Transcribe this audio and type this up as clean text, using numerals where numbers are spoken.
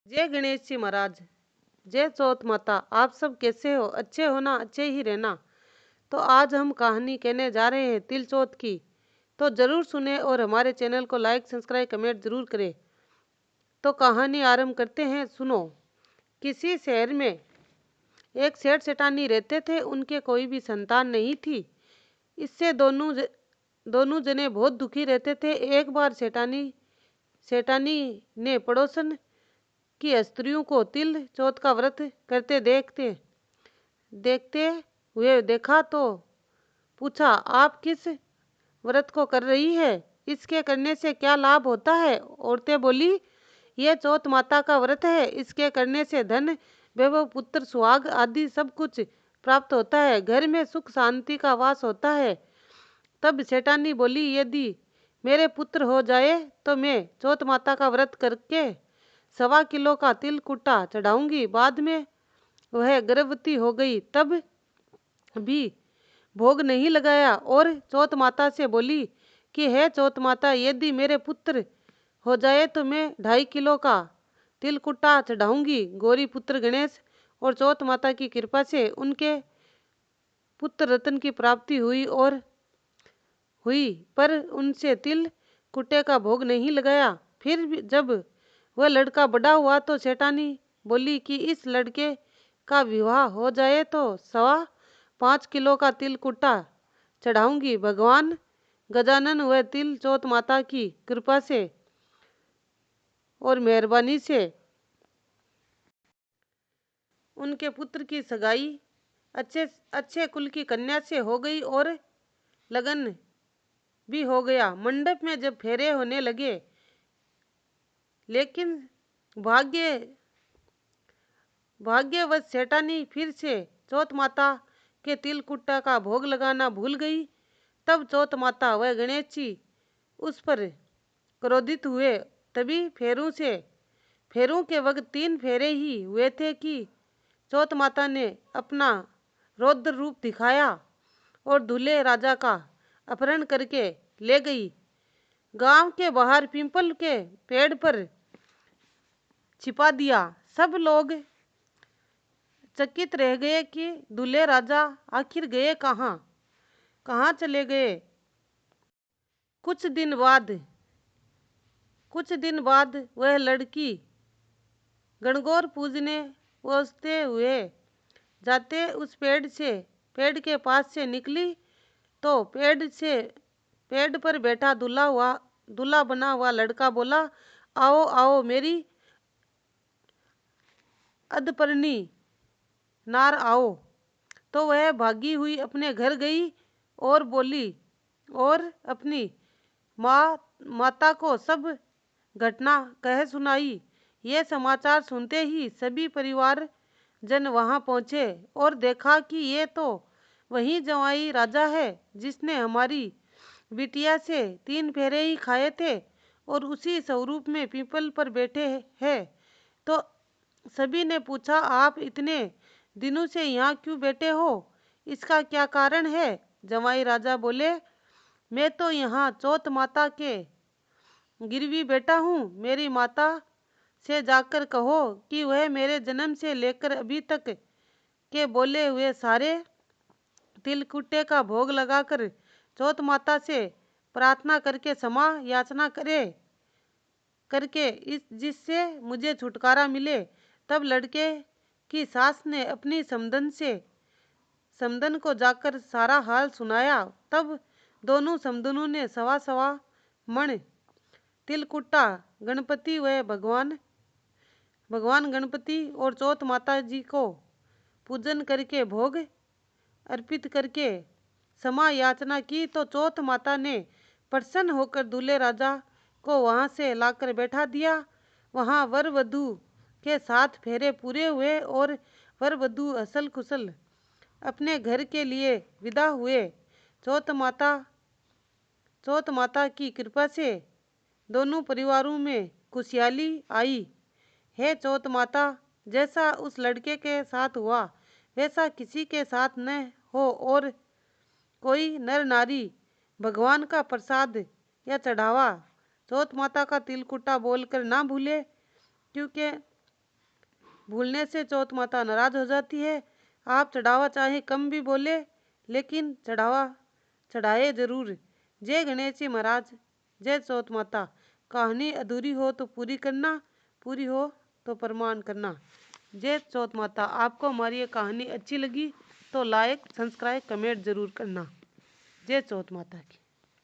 जय गणेश जी महाराज। जय चौथ माता। आप सब कैसे हो? अच्छे हो ना? अच्छे ही रहना। तो आज हम कहानी कहने जा रहे हैं तिल चौथ की। तो जरूर सुने और हमारे चैनल को लाइक सब्सक्राइब कमेंट जरूर करें। तो कहानी आरंभ करते हैं, सुनो। किसी शहर में एक सेठ सेठानी रहते थे। उनके कोई भी संतान नहीं थी। इससे दोनों जने बहुत दुखी रहते थे। एक बार सेठानी ने पड़ोसन कि स्त्रियों को तिल चौथ का व्रत करते देखते हुए देखा तो पूछा, आप किस व्रत को कर रही है? इसके करने से क्या लाभ होता है? औरतें बोली, ये चौथ माता का व्रत है। इसके करने से धन वैभव पुत्र सुहाग आदि सब कुछ प्राप्त होता है। घर में सुख शांति का वास होता है। तब सेठानी बोली, यदि मेरे पुत्र हो जाए तो मैं चौथ माता का व्रत करके 1.25 किलो का तिल कुट्टा चढ़ाऊंगी। बाद में वह गर्भवती हो गई, तब भी भोग नहीं लगाया और चौथ माता से बोली कि हे चौथ माता, यदि मेरे पुत्र हो जाए तो मैं 2.5 किलो का तिल कुट्टा चढ़ाऊंगी। गौरी पुत्र गणेश और चौथ माता की कृपा से उनके पुत्र रत्न की प्राप्ति हुई पर उनसे तिल कुट्टे का भोग नहीं लगाया। फिर जब वह लड़का बड़ा हुआ तो सेठानी बोली कि इस लड़के का विवाह हो जाए तो 5.25 किलो का तिल कुट्टा चढ़ाऊंगी। भगवान गजानन वह तिल चौथ माता की कृपा से और मेहरबानी से उनके पुत्र की सगाई अच्छे कुल की कन्या से हो गई और लगन भी हो गया। मंडप में जब फेरे होने लगे, लेकिन भाग्यवश सेठानी फिर से चौथ माता के तिल कुट्टा का भोग लगाना भूल गई। तब चौथ माता व गणेश जी उस पर क्रोधित हुए। तभी फेरों के वक्त 3 फेरे ही हुए थे कि चौथ माता ने अपना रौद्र रूप दिखाया और दूल्हे राजा का अपहरण करके ले गई। गांव के बाहर पीपल के पेड़ पर छिपा दिया। सब लोग चकित रह गए कि दूल्हे राजा आखिर गए कहाँ चले गए। कुछ दिन बाद वह लड़की गणगौर पूजने पहुँचते हुए जाते उस पेड़ के पास से निकली तो पेड़ पर बैठा दूल्हा बना हुआ लड़का बोला, आओ आओ मेरी अधपर्णी नार आओ। तो वह भागी हुई अपने घर गई और बोली और अपनी माता को सब घटना कह सुनाई। यह समाचार सुनते ही सभी परिवार जन वहां पहुंचे और देखा कि ये तो वही जवाई राजा है जिसने हमारी बिटिया से 3 फेरे ही खाए थे और उसी स्वरूप में पीपल पर बैठे हैं। तो सभी ने पूछा, आप इतने दिनों से यहाँ क्यों बैठे हो? इसका क्या कारण है? जवाई राजा बोले, मैं तो यहाँ चौथ माता के गिरवी बैठा हूँ। मेरी माता से जाकर कहो कि वह मेरे जन्म से लेकर अभी तक के बोले हुए सारे तिलकुट्टे का भोग लगाकर चौथ माता से प्रार्थना करके क्षमा याचना करके जिससे मुझे छुटकारा मिले। तब लड़के की सास ने अपनी समधन को जाकर सारा हाल सुनाया। तब दोनों समधनों ने 1.25 मण तिलकुट्टा गणपति व भगवान गणपति और चौथ माता जी को पूजन करके भोग अर्पित करके क्षमा याचना की। तो चौथ माता ने प्रसन्न होकर दूल्हे राजा को वहां से लाकर बैठा दिया। वहां वर वधू के 7 फेरे पूरे हुए और वर वधू असल कुशल अपने घर के लिए विदा हुए। चौथ माता की कृपा से दोनों परिवारों में खुशहाली आई। हे चौथ माता, जैसा उस लड़के के साथ हुआ वैसा किसी के साथ न हो और कोई नर नारी भगवान का प्रसाद या चढ़ावा चौथ माता का तिलकुट्टा बोलकर ना भूले, क्योंकि भूलने से चौथ माता नाराज हो जाती है। आप चढ़ावा चाहे कम भी बोले, लेकिन चढ़ाए जरूर। जय गणेश जी महाराज, जय चौथ माता। कहानी अधूरी हो तो पूरी करना, पूरी हो तो प्रमाण करना। जय चौथ माता। आपको हमारी ये कहानी अच्छी लगी तो लाइक, सब्सक्राइब, कमेंट जरूर करना। जय चौथ माता की।